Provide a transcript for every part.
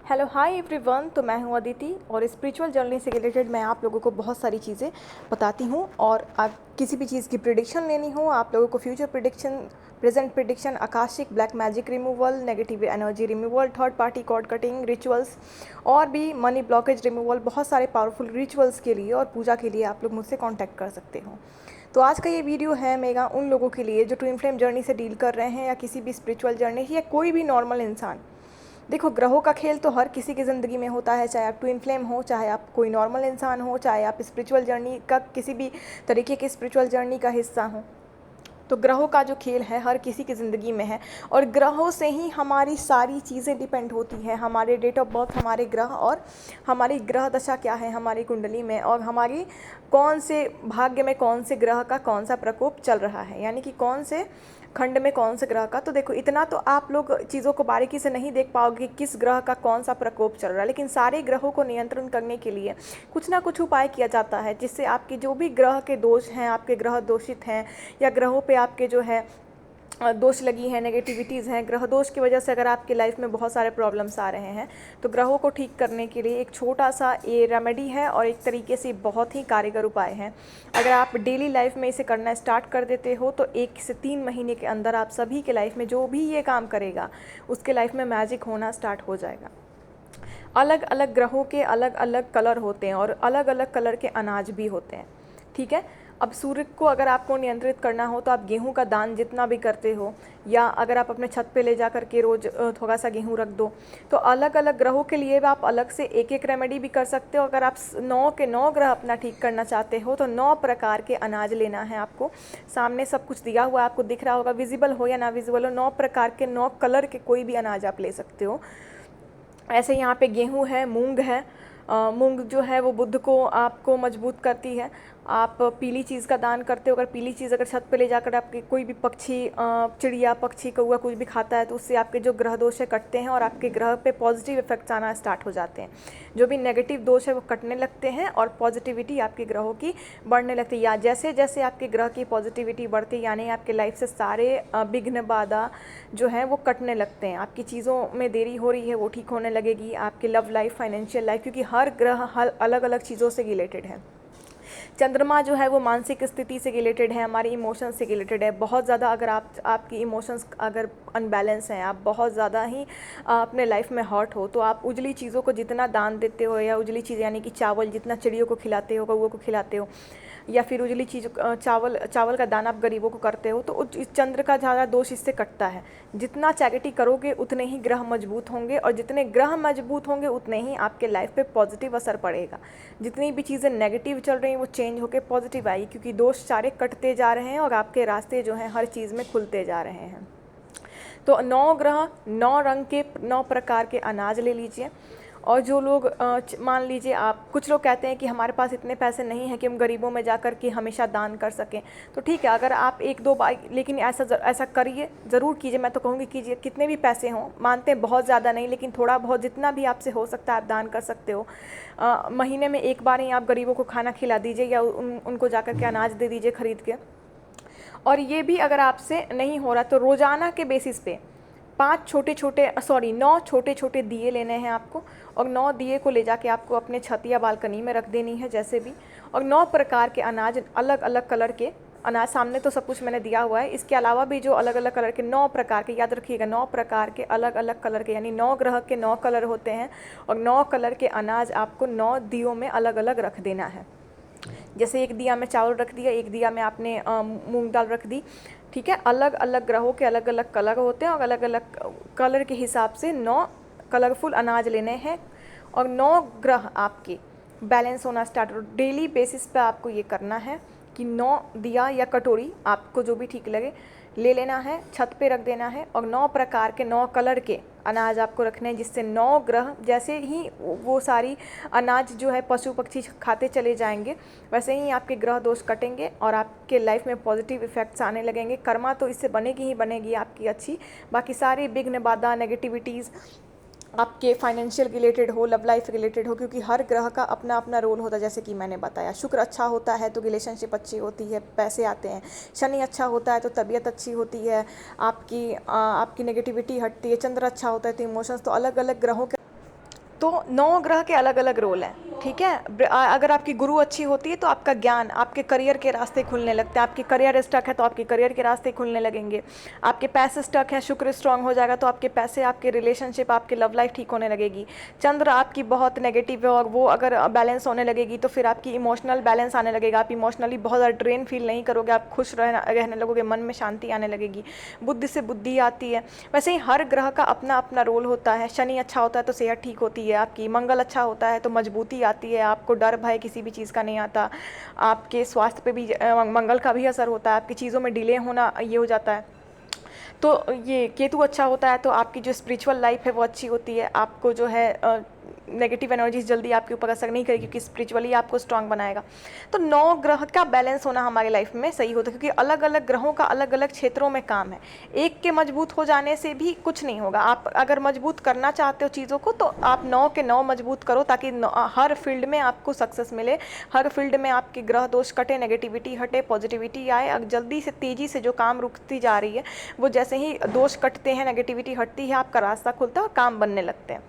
Hello hi everyone. तो मैं हूं अदिति और स्पिरिचुअल जर्नी से रिलेटेड मैं आप लोगों को बहुत सारी चीज़ें बताती हूं। और आप किसी भी चीज़ की प्रिडिक्शन लेनी हो, आप लोगों को फ्यूचर प्रिडिक्शन, प्रेजेंट प्रिडिक्शन, आकाशिक, black magic removal, negative energy removal, third party cord cutting rituals और भी मनी ब्लॉकेज रिमूवल, बहुत सारे पावरफुल रिचुअल्स के लिए और पूजा के लिए आप लोग मुझसे कॉन्टैक्ट कर सकते हो। तो आज का ये वीडियो है मेगा उन लोगों के लिए जो ट्विन फ्लेम जर्नी से डील कर रहे हैं या किसी भी स्पिरिचुअल जर्नी या कोई भी नॉर्मल इंसान। देखो, ग्रहों का खेल तो हर किसी की ज़िंदगी में होता है, चाहे आप ट्विन फ्लेम हो, चाहे आप कोई नॉर्मल इंसान हो, चाहे आप स्पिरिचुअल जर्नी का किसी भी तरीके की स्पिरिचुअल जर्नी का हिस्सा हो। तो ग्रहों का जो खेल है हर किसी की ज़िंदगी में है और ग्रहों से ही हमारी सारी चीज़ें डिपेंड होती हैं। हमारे डेट ऑफ बर्थ, हमारे ग्रह और हमारी ग्रह दशा क्या है हमारी कुंडली में, और हमारी कौन से भाग्य में कौन से ग्रह का कौन सा प्रकोप चल रहा है, यानी कि कौन से खंड में कौन से ग्रह का। तो देखो, इतना तो आप लोग चीज़ों को बारीकी से नहीं देख पाओगे कि किस ग्रह का कौन सा प्रकोप चल रहा है, लेकिन सारे ग्रहों को नियंत्रण करने के लिए कुछ ना कुछ उपाय किया जाता है, जिससे आपके जो भी ग्रह के दोष हैं, आपके ग्रह दूषित हैं या ग्रहों पे आपके जो है दोष लगी हैं, नेगेटिविटीज़ हैं, ग्रह दोष की वजह से अगर आपकी लाइफ में बहुत सारे प्रॉब्लम्स आ रहे हैं, तो ग्रहों को ठीक करने के लिए एक छोटा सा ये रेमेडी है और एक तरीके से बहुत ही कारगर उपाय है। अगर आप डेली लाइफ में इसे करना स्टार्ट कर देते हो तो 1 से 3 महीने के अंदर आप सभी के लाइफ में जो भी ये काम करेगा उसके लाइफ में मैजिक होना स्टार्ट हो जाएगा। अलग अलग ग्रहों के अलग अलग कलर होते हैं और अलग अलग कलर के अनाज भी होते हैं, ठीक है। अब सूर्य को अगर आपको नियंत्रित करना हो तो आप गेहूं का दान जितना भी करते हो, या अगर आप अपने छत पे ले जा करके रोज़ थोड़ा सा गेहूं रख दो, तो अलग अलग ग्रहों के लिए भी आप अलग से एक एक रेमेडी भी कर सकते हो। अगर आप 9 के 9 ग्रह अपना ठीक करना चाहते हो तो 9 प्रकार के अनाज लेना है आपको। सामने सब कुछ दिया हुआ आपको दिख रहा होगा, विजिबल हो या ना विजिबल हो, 9 प्रकार के 9 कलर के कोई भी अनाज आप ले सकते हो। ऐसे यहाँ पे गेहूं है, मूंग है। मूंग जो है वो बुध को आपको मजबूत करती है। आप पीली चीज़ का दान करते हो, अगर पीली चीज़ अगर छत पे ले जाकर आपके कोई भी पक्षी, चिड़िया, पक्षी, कौवा कुछ भी खाता है तो उससे आपके जो ग्रह दोष है कटते हैं और आपके ग्रह पे पॉजिटिव इफेक्ट्स आना स्टार्ट हो जाते हैं। जो भी नेगेटिव दोष है वो कटने लगते हैं और पॉजिटिविटी आपके ग्रहों की बढ़ने लगती है। या जैसे जैसे आपके ग्रह की पॉजिटिविटी बढ़ती है, यानी आपके लाइफ से सारे विघ्न बाधा जो है वो कटने लगते हैं। आपकी चीज़ों में देरी हो रही है वो ठीक होने लगेगी। आपकी लव लाइफ, फाइनेंशियल लाइफ, क्योंकि हर ग्रह हर अलग अलग चीज़ों से रिलेटेड है। चंद्रमा जो है वो मानसिक स्थिति से रिलेटेड है, हमारी इमोशंस से रिलेटेड है। बहुत ज़्यादा अगर आपकी इमोशंस अगर अनबैलेंस हैं, आप बहुत ज़्यादा ही अपने लाइफ में हर्ट हो, तो आप उजली चीज़ों को जितना दान देते हो, या उजली चीज़ यानी कि चावल जितना चिड़ियों को खिलाते हो, कौवों को खिलाते हो, या फिर उजली चीज़ चावल का दान आप गरीबों को करते हो, तो चंद्र का ज़्यादा दोष इससे कटता है। जितना चैरिटी करोगे उतने ही ग्रह मजबूत होंगे, और जितने ग्रह मजबूत होंगे उतने ही आपके लाइफ पे पॉजिटिव असर पड़ेगा। जितनी भी चीज़ें नेगेटिव चल रही हैं वो चेंज होकर पॉजिटिव आई, क्योंकि दोष सारे कटते जा रहे हैं और आपके रास्ते जो हैं हर चीज़ में खुलते जा रहे हैं। तो 9 ग्रह, 9 रंग के 9 प्रकार के अनाज ले लीजिए। और जो लोग मान लीजिए, आप कुछ लोग कहते हैं कि हमारे पास इतने पैसे नहीं हैं कि हम गरीबों में जाकर के हमेशा दान कर सकें, तो ठीक है, अगर आप 1-2 बार, लेकिन ऐसा करिए, ज़रूर कीजिए। मैं तो कहूँगी कीजिए, कितने भी पैसे हों, मानते हैं बहुत ज़्यादा नहीं, लेकिन थोड़ा बहुत जितना भी आपसे हो सकता है आप दान कर सकते हो। महीने में 1 बार ही आप गरीबों को खाना खिला दीजिए, या उनको जाकर के अनाज दे दीजिए खरीद के। और ये भी अगर आपसे नहीं हो रहा तो रोज़ाना के बेसिस पे 9 छोटे छोटे दिए लेने हैं आपको, और 9 दिए को ले जाके आपको अपने छत या बालकनी में रख देनी है जैसे भी। और 9 प्रकार के अनाज, अलग अलग कलर के अनाज, सामने तो सब कुछ मैंने दिया हुआ है, इसके अलावा भी जो अलग अलग कलर के 9 प्रकार के, याद रखिएगा 9 प्रकार के अलग अलग कलर के, यानी 9 ग्रह के 9 कलर होते हैं, और 9 कलर के अनाज आपको 9 दियों में अलग अलग रख देना है। जैसे एक दिया में चावल रख दिया, एक दिया में आपने मूंग दाल रख दी, ठीक है। अलग अलग ग्रहों के अलग अलग कलर होते हैं और अलग अलग कलर के हिसाब से 9 कलरफुल अनाज लेने हैं, और 9 ग्रह आपके बैलेंस होना स्टार्ट हो। डेली बेसिस पे आपको ये करना है कि 9 दिया या कटोरी, आपको जो भी ठीक लगे, ले लेना है, छत पे रख देना है, और 9 प्रकार के 9 कलर के अनाज आपको रखने हैं, जिससे 9 ग्रह, जैसे ही वो सारी अनाज जो है पशु पक्षी खाते चले जाएंगे, वैसे ही आपके ग्रह दोष कटेंगे और आपके लाइफ में पॉजिटिव इफेक्ट्स आने लगेंगे। कर्मा तो इससे बनेगी ही बनेगी आपकी अच्छी, बाकी सारी विघ्न बाधा, नेगेटिविटीज़ आपके फाइनेंशियल रिलेटेड हो, लव लाइफ रिलेटेड हो, क्योंकि हर ग्रह का अपना अपना रोल होता है। जैसे कि मैंने बताया, शुक्र अच्छा होता है तो रिलेशनशिप अच्छी होती है, पैसे आते हैं। शनि अच्छा होता है तो तबीयत अच्छी होती है, आपकी नेगेटिविटी हटती है। चंद्र अच्छा होता है तो इमोशंस। तो अलग अलग ग्रहों के तो 9 ग्रह के अलग अलग रोल हैं, ठीक है। अगर आपकी गुरु अच्छी होती है तो आपका ज्ञान, आपके करियर के रास्ते खुलने लगते हैं। आपके करियर स्टक है तो आपके करियर के रास्ते खुलने लगेंगे। आपके पैसे स्टक है, शुक्र स्ट्रांग हो जाएगा तो आपके पैसे, आपके रिलेशनशिप, आपकी लव लाइफ ठीक होने लगेगी। चंद्र आपकी बहुत नेगेटिव है और वो अगर बैलेंस होने लगेगी तो फिर आपकी इमोशनल बैलेंस आने लगेगा। आप इमोशनली बहुत ज़्यादा ड्रेन फील नहीं करोगे, आप खुश रहने लगोगे, मन में शांति आने लगेगी, बुद्धि से बुद्धि आती है। वैसे ही हर ग्रह का अपना अपना रोल होता है। शनि अच्छा होता है तो सेहत ठीक होती है आपकी, मंगल अच्छा होता है तो मजबूती आती है, आपको डर भय किसी भी चीज़ का नहीं आता, आपके स्वास्थ्य पे भी मंगल का भी असर होता है, आपकी चीज़ों में डिले होना ये हो जाता है। तो ये केतु अच्छा होता है तो आपकी जो स्पिरिचुअल लाइफ है वो अच्छी होती है, आपको जो है नेगेटिव एनर्जीज जल्दी आपके ऊपर असर नहीं करेगी क्योंकि स्पिरिचुअली आपको स्ट्रांग बनाएगा। तो 9 ग्रह का बैलेंस होना हमारी लाइफ में सही होता है क्योंकि अलग अलग ग्रहों का अलग अलग क्षेत्रों में काम है। एक के मजबूत हो जाने से भी कुछ नहीं होगा। आप अगर मजबूत करना चाहते हो चीज़ों को तो आप 9 के 9 मजबूत करो ताकि हर फील्ड में आपको सक्सेस मिले, हर फील्ड में आपके ग्रह दोष कटे, नेगेटिविटी हटे, पॉजिटिविटी आए। जल्दी से तेज़ी से जो काम रुकती जा रही है वो जैसे ही दोष कटते हैं, नेगेटिविटी हटती है, आपका रास्ता खुलता है और काम बनने लगते हैं।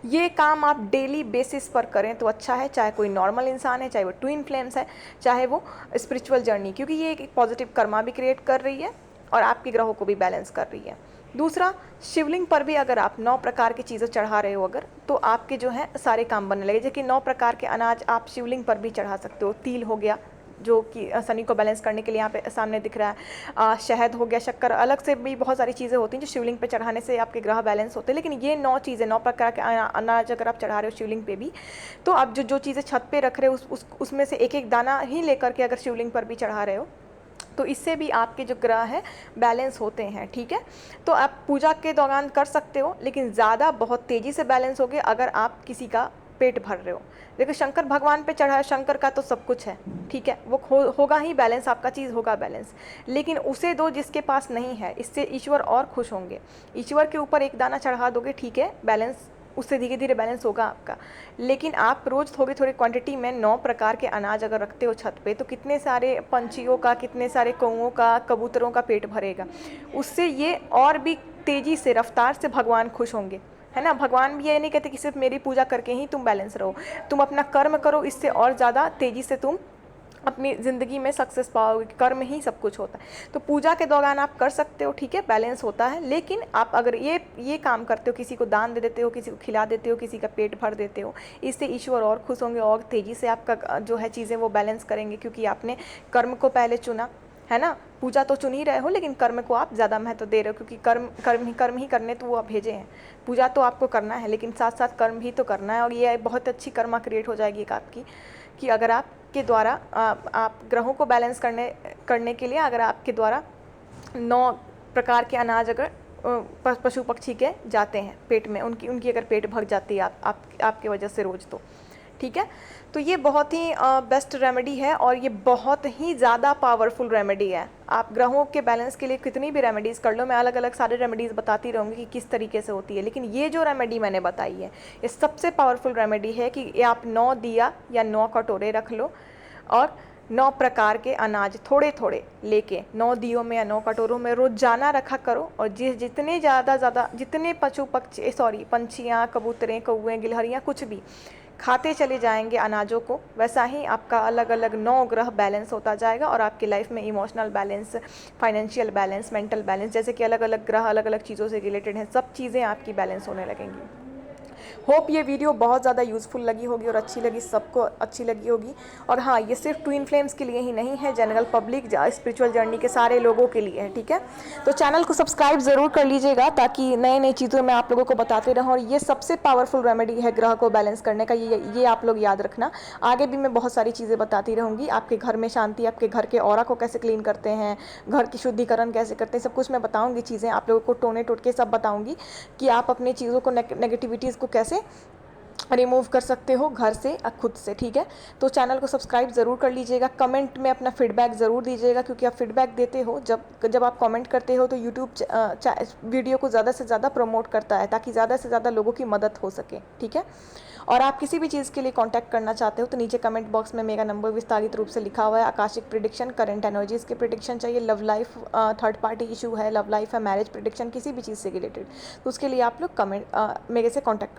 ये काम आप डेली बेसिस पर करें तो अच्छा है, चाहे कोई नॉर्मल इंसान है, चाहे वो ट्विन फ्लेम्स है, चाहे वो स्पिरिचुअल जर्नी, क्योंकि ये एक पॉजिटिव कर्मा भी क्रिएट कर रही है और आपके ग्रहों को भी बैलेंस कर रही है। दूसरा, शिवलिंग पर भी अगर आप 9 प्रकार की चीज़ें चढ़ा रहे हो अगर, तो आपके जो है सारे काम बनने लगे। जैसे कि 9 प्रकार के अनाज आप शिवलिंग पर भी चढ़ा सकते हो। तिल हो गया जो कि शनि को बैलेंस करने के लिए यहाँ पे सामने दिख रहा है, शहद हो गया, शक्कर, अलग से भी बहुत सारी चीज़ें होती हैं जो शिवलिंग पे चढ़ाने से आपके ग्रह बैलेंस होते हैं। लेकिन ये 9 चीज़ें, 9 प्रकार के अनाज अगर आप चढ़ा रहे हो शिवलिंग पे भी, तो आप जो चीज़ें छत पे रख रहे हो उसमें से एक एक दाना ही लेकर के अगर शिवलिंग पर भी चढ़ा रहे हो तो इससे भी आपके जो ग्रह हैं बैलेंस होते हैं, ठीक है। तो आप पूजा के दौरान कर सकते हो, लेकिन ज़्यादा बहुत तेज़ी से बैलेंस होगे अगर आप किसी का पेट भर रहे हो। देखो शंकर भगवान पे चढ़ा है, शंकर का तो सब कुछ है, ठीक है, वो होगा ही बैलेंस, आपका चीज़ होगा बैलेंस, लेकिन उसे दो जिसके पास नहीं है, इससे ईश्वर और खुश होंगे। ईश्वर के ऊपर एक दाना चढ़ा दोगे, ठीक है, बैलेंस उससे धीरे धीरे बैलेंस होगा आपका। लेकिन आप रोज़ थोड़ी थोड़ी क्वांटिटी में 9 प्रकार के अनाज अगर रखते हो छत पे, तो कितने सारे पंछियों का, कितने सारे कौओं का, कबूतरों का पेट भरेगा। उससे ये और भी तेज़ी से, रफ्तार से भगवान खुश होंगे, है ना। भगवान भी ये नहीं कहते कि सिर्फ मेरी पूजा करके ही तुम बैलेंस रहो, तुम अपना कर्म करो, इससे और ज़्यादा तेज़ी से तुम अपनी ज़िंदगी में सक्सेस पाओगे। कर्म ही सब कुछ होता है। तो पूजा के दौरान आप कर सकते हो, ठीक है, बैलेंस होता है। लेकिन आप अगर ये काम करते हो, किसी को दान दे देते हो, किसी को खिला देते हो, किसी का पेट भर देते हो, इससे ईश्वर और खुश होंगे और तेज़ी से आपका जो है चीज़ें वो बैलेंस करेंगे, क्योंकि आपने कर्म को पहले चुना, है ना। पूजा तो चुन ही रहे हो लेकिन कर्म को आप ज़्यादा महत्व दे रहे हो, क्योंकि कर्म ही करने तो वो आप भेजे हैं। पूजा तो आपको करना है लेकिन साथ साथ कर्म भी तो करना है। और ये बहुत अच्छी कर्मा क्रिएट हो जाएगी एक आपकी, कि अगर आपके द्वारा आप ग्रहों को बैलेंस करने के लिए अगर आपके द्वारा 9 प्रकार के अनाज अगर पशु पक्षी के जाते हैं पेट में, उनकी अगर पेट भर जाती है आपकी वजह से रोज़, तो ठीक है। तो ये बहुत ही बेस्ट रेमेडी है और ये बहुत ही ज़्यादा पावरफुल रेमेडी है। आप ग्रहों के बैलेंस के लिए कितनी भी रेमेडीज़ कर लो, मैं अलग अलग सारे रेमेडीज़ बताती रहूँगी कि किस तरीके से होती है, लेकिन ये जो रेमेडी मैंने बताई है ये सबसे पावरफुल रेमेडी है कि ये आप 9 दिया या 9 कटोरे रख लो और 9 प्रकार के अनाज थोड़े थोड़े लेके 9 दियों में या 9 कटोरों में रोजाना रखा करो। और जितने पंछियाँ, कबूतरें, कौवें, गिलहरियाँ कुछ भी खाते चले जाएंगे अनाजों को, वैसा ही आपका अलग अलग 9 ग्रह बैलेंस होता जाएगा और आपकी लाइफ में emotional balance, financial balance, mental balance, जैसे कि अलग अलग ग्रह अलग अलग चीज़ों से रिलेटेड हैं, सब चीज़ें आपकी बैलेंस होने लगेंगी। होप ये वीडियो बहुत ज़्यादा यूज़फुल लगी होगी और अच्छी लगी, सबको अच्छी लगी होगी। और हाँ, ये सिर्फ ट्विन फ्लेम्स के लिए ही नहीं है, जनरल पब्लिक, स्पिरिचुअल जर्नी के सारे लोगों के लिए है, ठीक है। तो चैनल को सब्सक्राइब ज़रूर कर लीजिएगा ताकि नए नई चीज़ों में आप लोगों को बताते रहूँ। और ये सबसे पावरफुल रेमेडी है ग्रह को बैलेंस करने का, ये आप लोग याद रखना। आगे भी मैं बहुत सारी चीज़ें बताती रहूँगी, आपके घर में शांति, आपके घर के ऑरा को कैसे क्लीन करते हैं, घर की शुद्धिकरण कैसे करते हैं, सब कुछ मैं बताऊँगी चीज़ें आप लोगों को, टोने टोटके सब बताऊँगी कि आप अपनी चीज़ों को, नेगेटिविटीज़ को कैसे रिमूव कर सकते हो घर से, खुद से, ठीक है। तो चैनल को सब्सक्राइब ज़रूर कर लीजिएगा। कमेंट में अपना फीडबैक ज़रूर दीजिएगा, क्योंकि आप फीडबैक देते हो, जब आप कमेंट करते हो तो यूट्यूब वीडियो को ज़्यादा से ज़्यादा प्रमोट करता है ताकि ज़्यादा से ज़्यादा लोगों की मदद हो सके, ठीक है। और आप किसी भी चीज़ के लिए कांटेक्ट करना चाहते हो तो नीचे कमेंट बॉक्स में मेरा नंबर विस्तारित रूप से लिखा हुआ है। आकाशिक प्रिडिक्शन, करंट एनर्जीज़ के प्रिडिक्शन चाहिए, love life, third party issue है, लव लाइफ है, मैरिज प्रिडिक्शन, किसी भी चीज़ से रिलेटेड, तो उसके लिए आप लोग मेरे से कॉन्टैक्ट